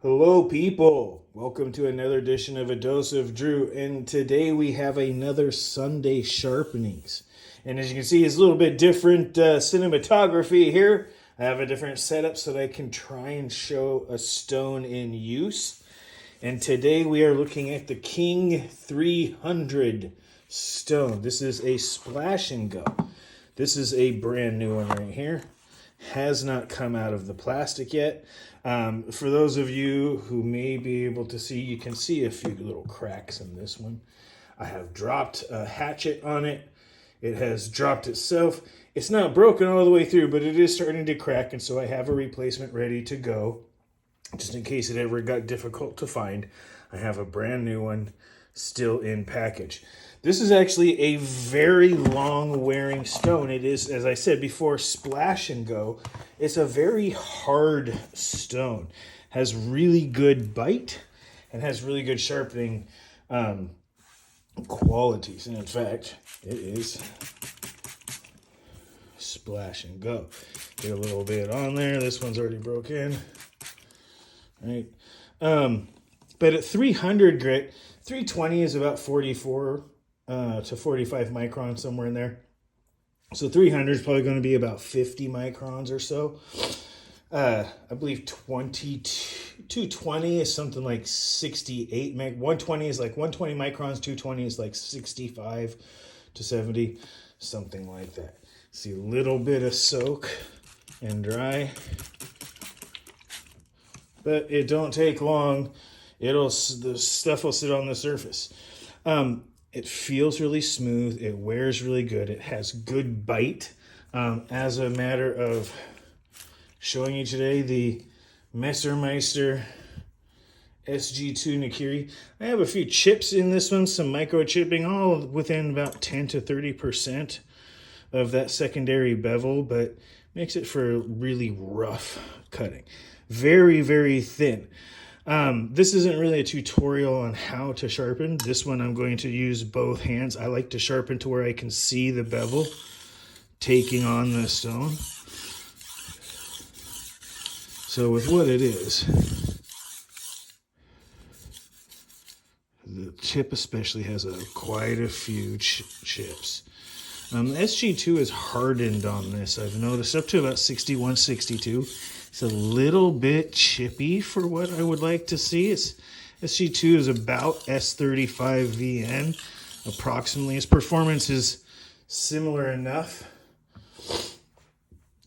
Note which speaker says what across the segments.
Speaker 1: Hello, people. Welcome to another edition of A Dose of Drew. And today we have another Sunday Sharpenings. And as you can see, it's a little bit different cinematography here. I have a different setup so that I can try and show a stone in use. And today we are looking at the King 300 stone. This is a splash and go. This is a brand new one right here. Has not come out of the plastic yet. For those of you who may be able to see, you can see a few little cracks in this one. I have dropped a hatchet on it. It has dropped itself. It's not broken all the way through, but it is starting to crack, and so I have a replacement ready to go. Just in case it ever got difficult to find, I have a brand new one still in package. This is actually a very long wearing stone. It is, as I said before, splash and go. It's a very hard stone. Has really good bite and has really good sharpening qualities. And in fact, it is splash and go. Get a little bit on there. This one's already broke in. Right. But at 300 grit, 320 is about 44 to 45 microns, somewhere in there. So 300 is probably going to be about 50 microns or so. I believe 220 is something like 68. 120 is like 120 microns. 220 is like 65 to 70, something like that. See a little bit of soak and dry. But it don't take long. The stuff will sit on the surface. It feels really smooth. It wears really good. It has good bite. As a matter of showing you today, the Messermeister SG2 Nakiri. I have a few chips in this one, some microchipping, all within about 10 to 30% of that secondary bevel, but makes it for really rough cutting. Very, very thin. This isn't really a tutorial on how to sharpen. This one I'm going to use both hands. I like to sharpen to where I can see the bevel taking on the stone. So with what it is, the chip especially has quite a few chips. The SG2 is hardened on this. I've noticed up to about 61, 62. It's a little bit chippy for what I would like to see. SG2 is about S35VN approximately. Its performance is similar enough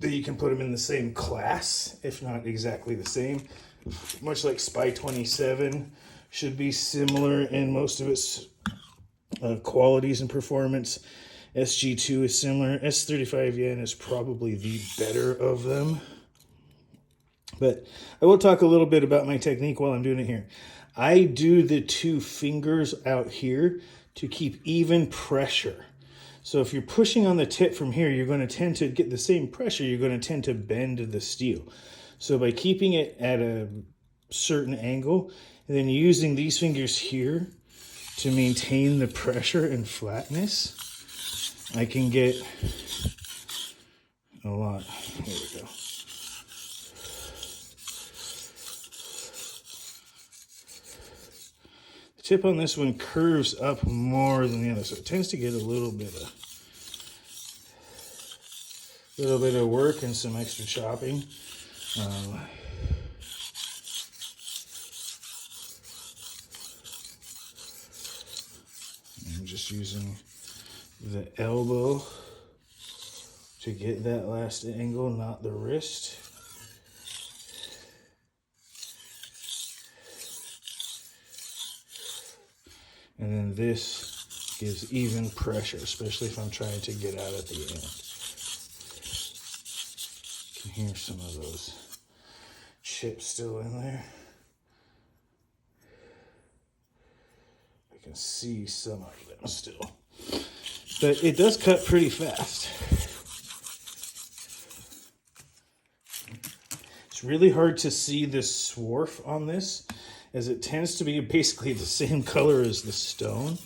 Speaker 1: that you can put them in the same class, if not exactly the same. Much like Spy 27 should be similar in most of its qualities and performance. SG2 is similar. S35VN is probably the better of them. But I will talk a little bit about my technique while I'm doing it here. I do the two fingers out here to keep even pressure. So if you're pushing on the tip from here, you're going to tend to get the same pressure. You're going to tend to bend the steel. So by keeping it at a certain angle, and then using these fingers here to maintain the pressure and flatness, I can get a lot. There we go. The tip on this one curves up more than the other, so it tends to get a little bit of work and some extra chopping. I'm just using the elbow to get that last angle, not the wrist. And then this gives even pressure, especially if I'm trying to get out at the end. You can hear some of those chips still in there. I can see some of them still. But it does cut pretty fast. It's really hard to see the swarf on this, as it tends to be basically the same color as the stone.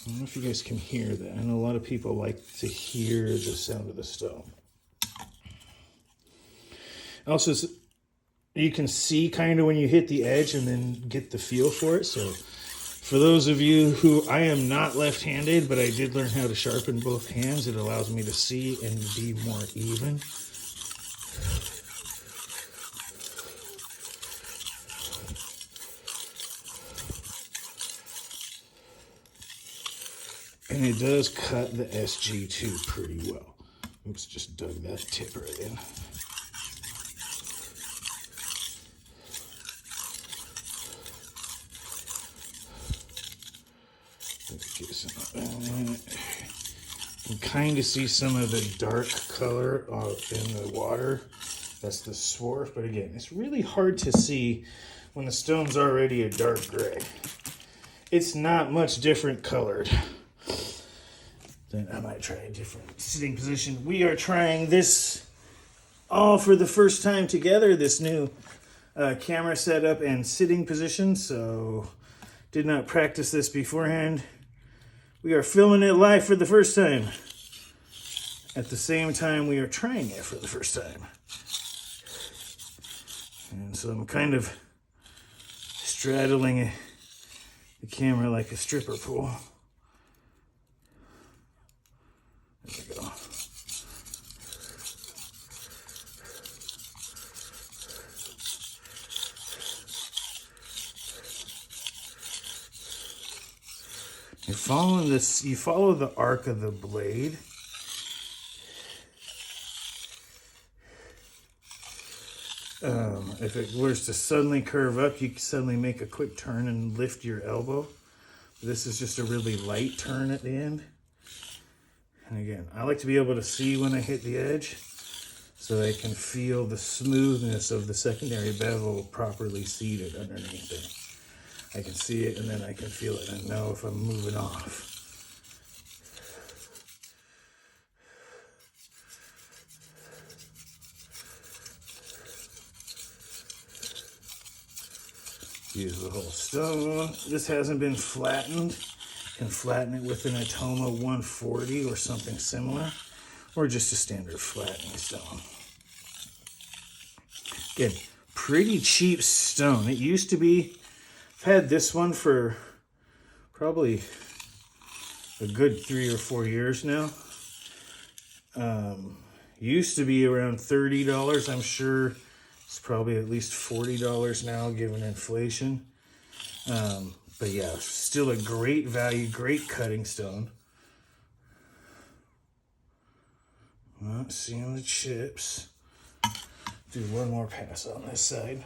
Speaker 1: I don't know if you guys can hear that. I know a lot of people like to hear the sound of the stone. Also, you can see kind of when you hit the edge and then get the feel for it. So for those of you who, I am not left-handed, but I did learn how to sharpen both hands. It allows me to see and be more even. And it does cut the SG2 pretty well. Oops, just dug that tip right in. Get some of that. You can kind of see some of the dark color in the water. That's the swarf, but again, it's really hard to see when the stone's already a dark gray. It's not much different colored. Then I might try a different sitting position. We are trying this all for the first time together, this new camera setup and sitting position, so did not practice this beforehand. We are filming it live for the first time. At the same time, we are trying it for the first time. And so I'm kind of straddling the camera like a stripper pole. There we go. You're following this, you follow the arc of the blade. If it was to suddenly curve up, you can suddenly make a quick turn and lift your elbow. This is just a really light turn at the end. And again, I like to be able to see when I hit the edge so I can feel the smoothness of the secondary bevel properly seated underneath it. I can see it and then I can feel it and know if I'm moving off. Use the whole stone. This hasn't been flattened. You can flatten it with an Atoma 140 or something similar, or just a standard flattening stone. Again, pretty cheap stone. It used to be, I've had this one for probably a good 3 or 4 years now. Used to be around $30. I'm sure it's probably at least $40 now given inflation. But yeah, still a great value, great cutting stone. Not seeing the chips. Do one more pass on this side.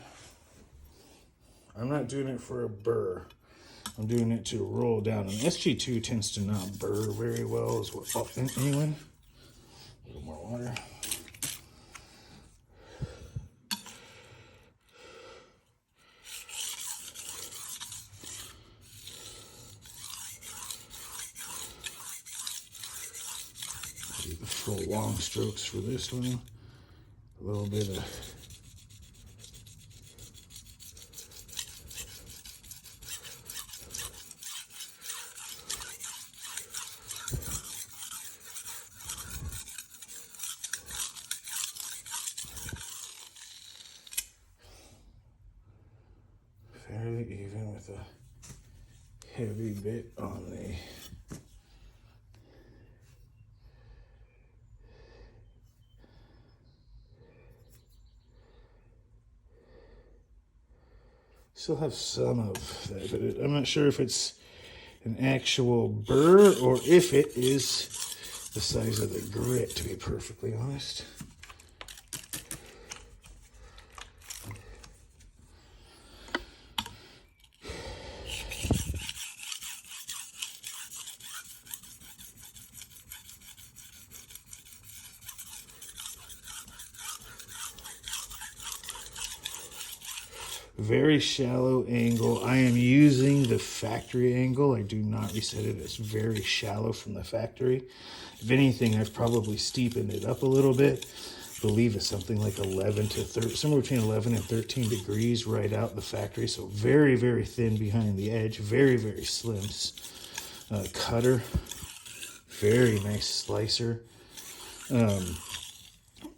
Speaker 1: I'm not doing it for a burr. I'm doing it to roll down. And SG2 tends to not burr very well as well. Oh, anyway, a little more water. Do the full long strokes for this one. A little bit of fairly even with a heavy bit on the still have some of that, but I'm not sure if it's an actual burr or if it is the size of the grit, to be perfectly honest. Very shallow angle. I am using the factory angle. I do not reset it. It's very shallow from the factory. If anything, I've probably steepened it up a little bit. I believe it's something like 11 to 30, somewhere between 11 and 13 degrees right out the factory. So very, very thin behind the edge. Very, very slim cutter. Very nice slicer.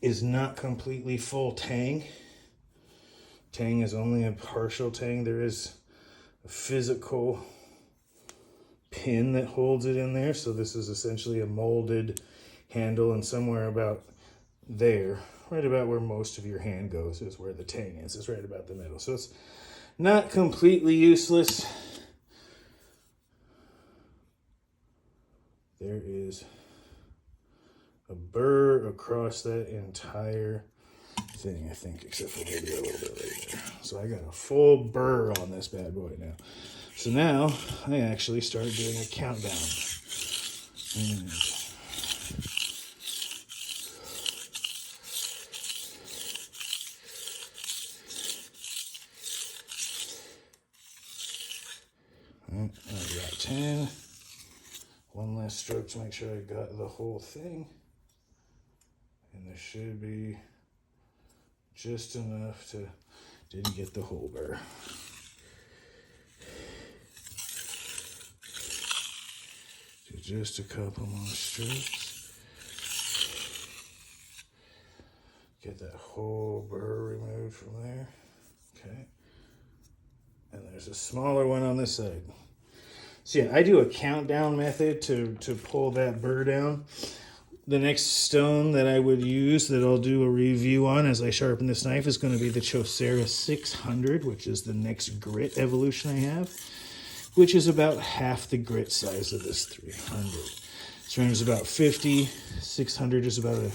Speaker 1: Is not completely full tang. tang is only a partial tang. There is a physical pin that holds it in there. So this is essentially a molded handle, and somewhere about there, right about where most of your hand goes, is where the tang is. It's right about the middle. So it's not completely useless. There is a burr across that entire thing, I think, except for maybe a little bit right there. So I got a full burr on this bad boy now. So now I actually started doing a countdown. And I got 10. One last stroke to make sure I got the whole thing. And there should be just enough to, didn't get the whole burr. Do just a couple more strokes. Get that whole burr removed from there. Okay. And there's a smaller one on this side. So yeah, I do a countdown method to pull that burr down. The next stone that I would use, that I'll do a review on as I sharpen this knife, is going to be the Chaucera 600, which is the next grit evolution I have, which is about half the grit size of this 300. This round is about 50. 600 is about a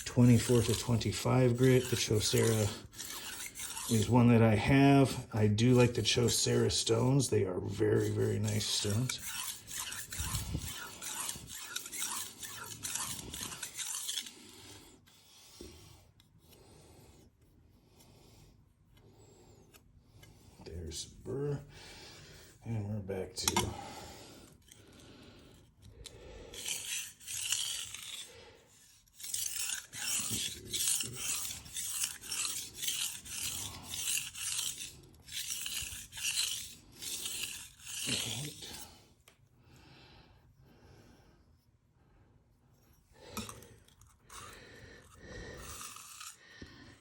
Speaker 1: 24 to 25 grit. The Chaucera is one that I have. I do like the Chaucera stones. They are very, very nice stones. There's Burr, and we're back to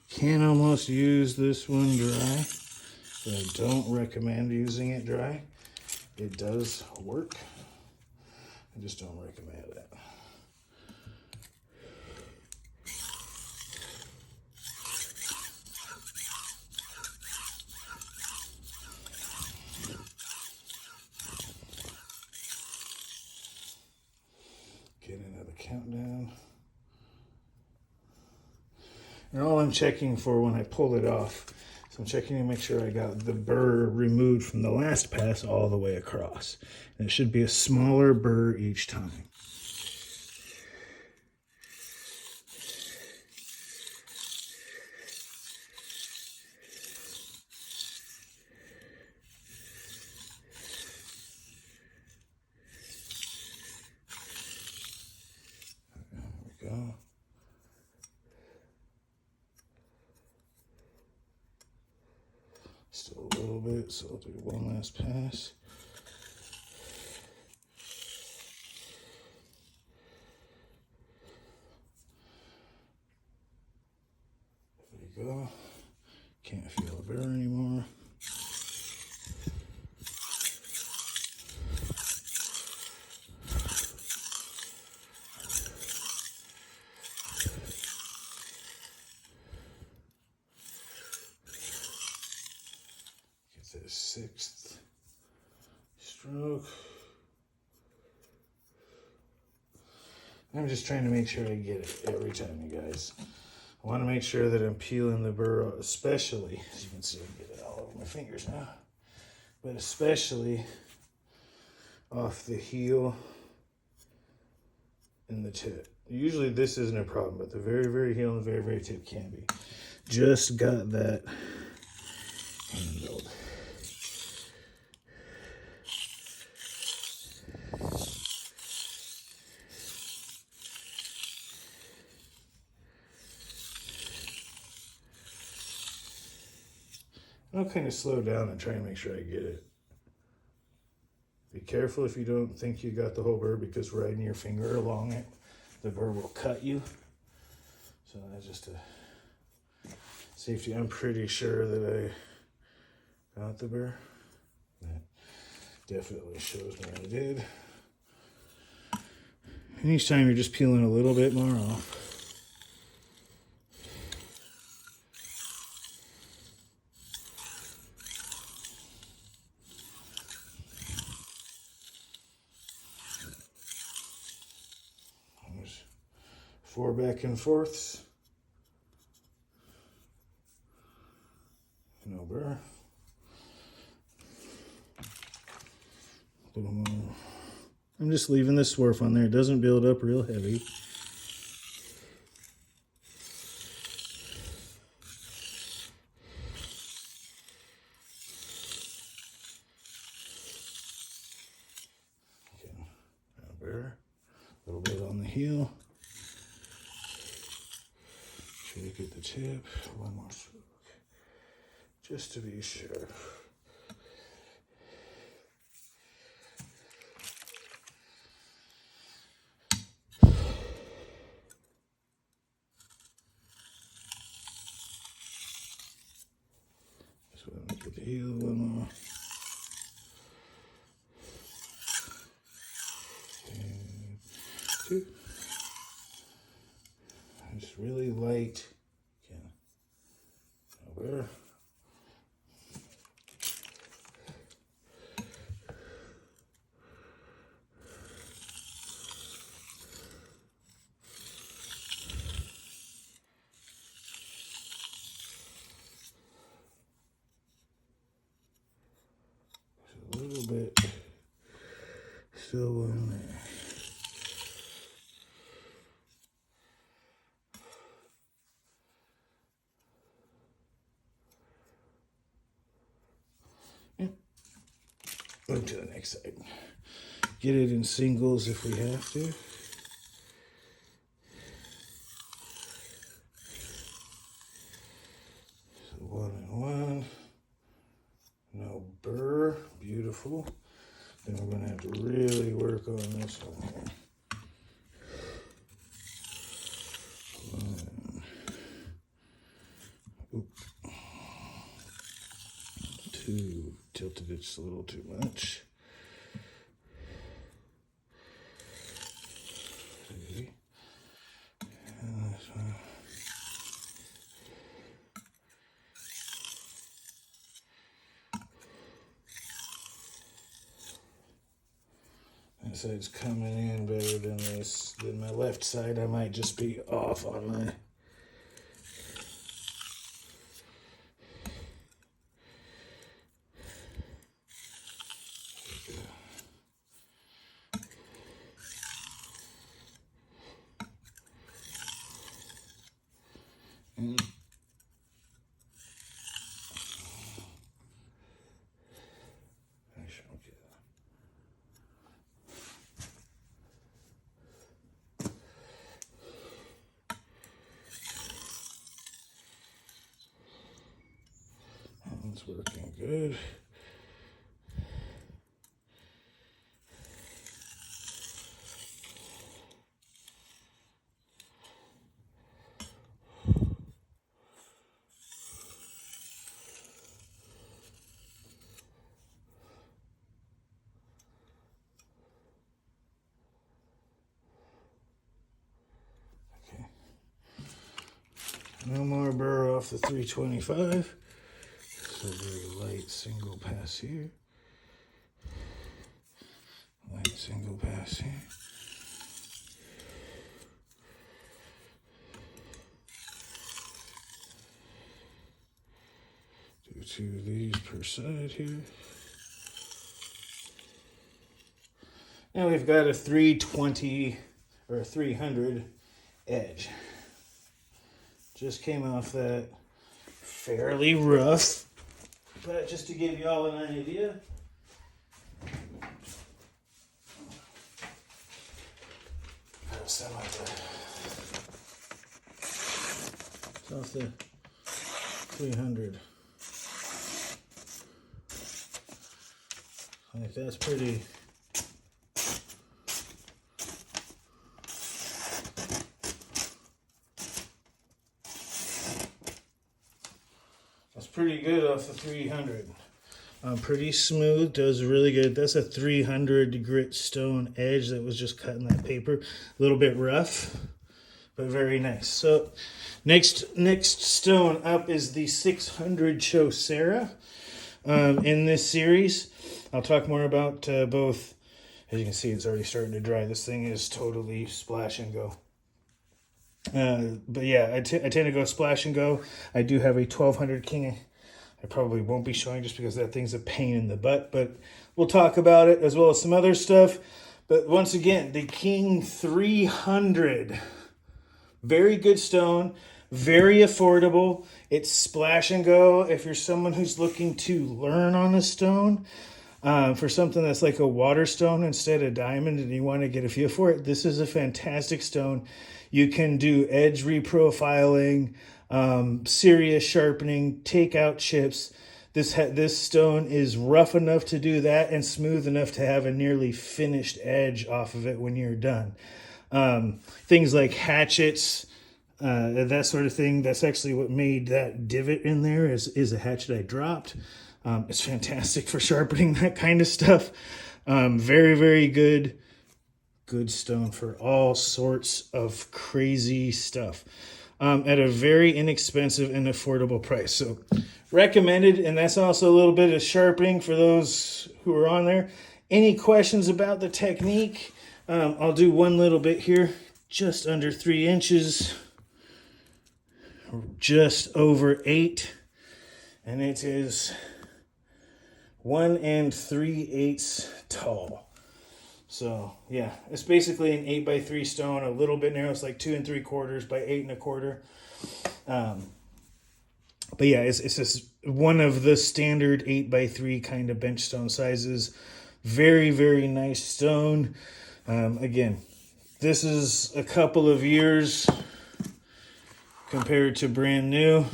Speaker 1: can almost use this one dry, but I don't recommend using it dry. It does work. I just don't recommend it. Get another countdown. And all I'm checking for when I pull it off, so I'm checking to make sure I got the burr removed from the last pass all the way across. And it should be a smaller burr each time. There we go. Still a little bit, so I'll do one last pass. There we go. Can't feel the burr anymore. Get the sixth stroke. I'm just trying to make sure I get it every time, you guys. I want to make sure that I'm peeling the burr, especially, as you can see, I get it all over my fingers now, but especially off the heel and the tip. Usually this isn't a problem, but the very, very heel and the very, very tip can be. Just got that handled. I'll kind of slow down and try and make sure I get it. Be careful if you don't think you got the whole burr, because riding your finger along it, the burr will cut you. So that's just a... So safety. I'm pretty sure that I got the burr. That definitely shows me I did. And each time you're just peeling a little bit more off. There's 4 back and forths. No burr. A little more. I'm just leaving the swarf on there. It doesn't build up real heavy. Okay. Now burr. A little bit on the heel. Shake at the tip. One more stroke. Just to be sure. Just want to make the heel a little more. And 2. Just really light. Again. Over. A little bit still on there. Yeah. Move to the next side. Get it in singles if we have to. So 1 and 1. No burr. Beautiful. Then we're going to have to really work on this one here. 1. Oop. 2. Tilted it just a little too much. 3. And this one. That side's coming in better than this. Than my left side. I might just be off on my. And it's working good. Okay. No more burr off the 325. So very light single pass here. Light single pass here. Do 2 of these per side here. Now we've got a 320 or a 300 edge. Just came off that fairly rough. But just to give you all an idea, it's off the 300. I think that's pretty. pretty good off the 300. Pretty smooth, does really good. That's a 300 grit stone edge that was just cut in that paper. A little bit rough, but very nice. So next stone up is the 600 Chaucera. In this series, I'll talk more about both. As you can see, it's already starting to dry. This thing is totally splash and go. But yeah, I tend to go splash and go. I do have a 1200 King. I probably won't be showing just because that thing's a pain in the butt, but we'll talk about it as well as some other stuff. But once again, the King 300, very good stone, very affordable. It's splash and go. If you're someone who's looking to learn on a stone, for something that's like a water stone instead of diamond, and you want to get a feel for it, this is a fantastic stone. You can do edge reprofiling, serious sharpening, take out chips. This stone is rough enough to do that and smooth enough to have a nearly finished edge off of it when you're done. Things like hatchets, that sort of thing. That's actually what made that divot in there is a hatchet I dropped. It's fantastic for sharpening that kind of stuff. Very, very good stone for all sorts of crazy stuff. At a very inexpensive and affordable price. So recommended, and that's also a little bit of sharpening for those who are on there. Any questions about the technique? I'll do one little bit here, just under 3 inches, just over 8, and it is 1 3/8 tall. So yeah, it's basically an 8x3 stone, a little bit narrow. It's like 2 3/4 by 8 1/4. But yeah, it's just one of the standard 8x3 kind of bench stone sizes. Very, very nice stone. Again, this is a couple of years compared to brand new.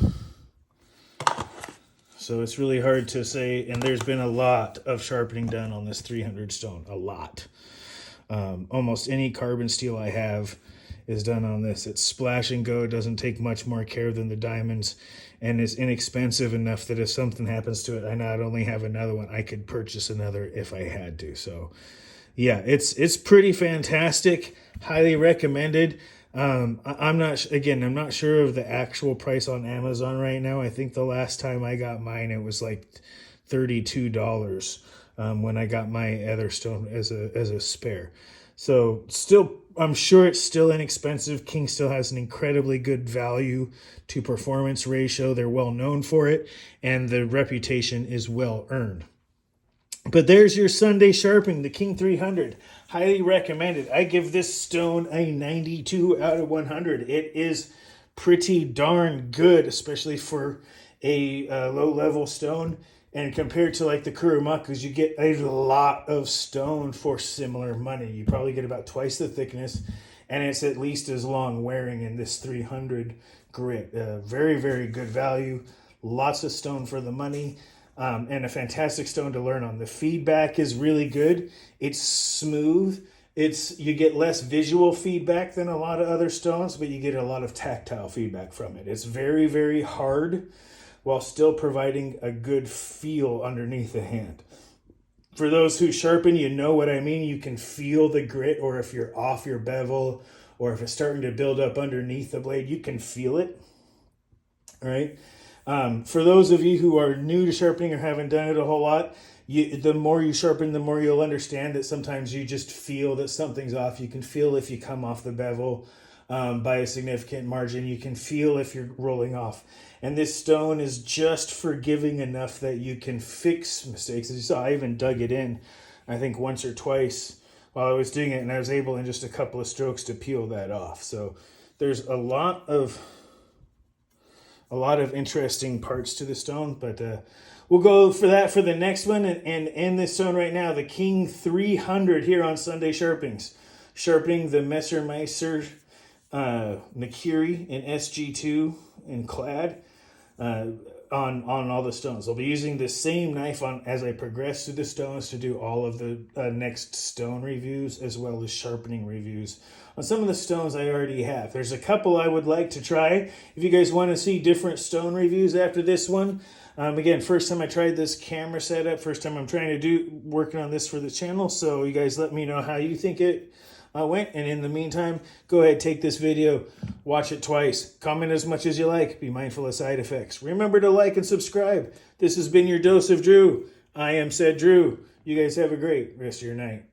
Speaker 1: So it's really hard to say, and there's been a lot of sharpening done on this 300 stone, a lot. Almost any carbon steel I have is done on this. It's splash and go, doesn't take much more care than the diamonds, and is inexpensive enough that if something happens to it, I not only have another one, I could purchase another if I had to. So yeah, it's pretty fantastic, highly recommended. I'm not sure of the actual price on Amazon right now. I think the last time I got mine, it was like $32 when I got my other stone as a spare. So still, I'm sure it's still inexpensive. King still has an incredibly good value to performance ratio. They're well known for it, and the reputation is well earned. But there's your Sunday sharpening, the King 300. Highly recommended. I give this stone a 92 out of 100. It is pretty darn good, especially for a low-level stone. And compared to like the Kurumakus, you get a lot of stone for similar money. You probably get about twice the thickness, and it's at least as long wearing in this 300 grit. Very, very good value. Lots of stone for the money. And a fantastic stone to learn on. The feedback is really good. It's smooth. You get less visual feedback than a lot of other stones, but you get a lot of tactile feedback from it. It's very, very hard while still providing a good feel underneath the hand. For those who sharpen, you know what I mean. You can feel the grit, or if you're off your bevel, or if it's starting to build up underneath the blade, you can feel it, right? For those of you who are new to sharpening or haven't done it a whole lot, the more you sharpen, the more you'll understand that sometimes you just feel that something's off. You can feel if you come off the bevel by a significant margin. You can feel if you're rolling off. And this stone is just forgiving enough that you can fix mistakes. As you saw, I even dug it in, I think once or twice while I was doing it, and I was able in just a couple of strokes to peel that off. So there's a lot of interesting parts to the stone, but we'll go for that for the next one and end this stone right now. The King 300 here on Sunday Sharpenings. Sharpening the Messermeister Nakiri in SG2 in clad. on all the stones. I'll be using the same knife on as I progress through the stones to do all of the next stone reviews, as well as sharpening reviews on some of the stones I already have. There's a couple I would like to try. If you guys want to see different stone reviews after this one, again, first time I tried this camera setup, first time I'm trying to working on this for the channel, so you guys let me know how you think it went. And in the meantime, go ahead, take this video, watch it twice, comment as much as you like, be mindful of side effects. Remember to like and subscribe. This has been your Dose of Drew. I am said Drew. You guys have a great rest of your night.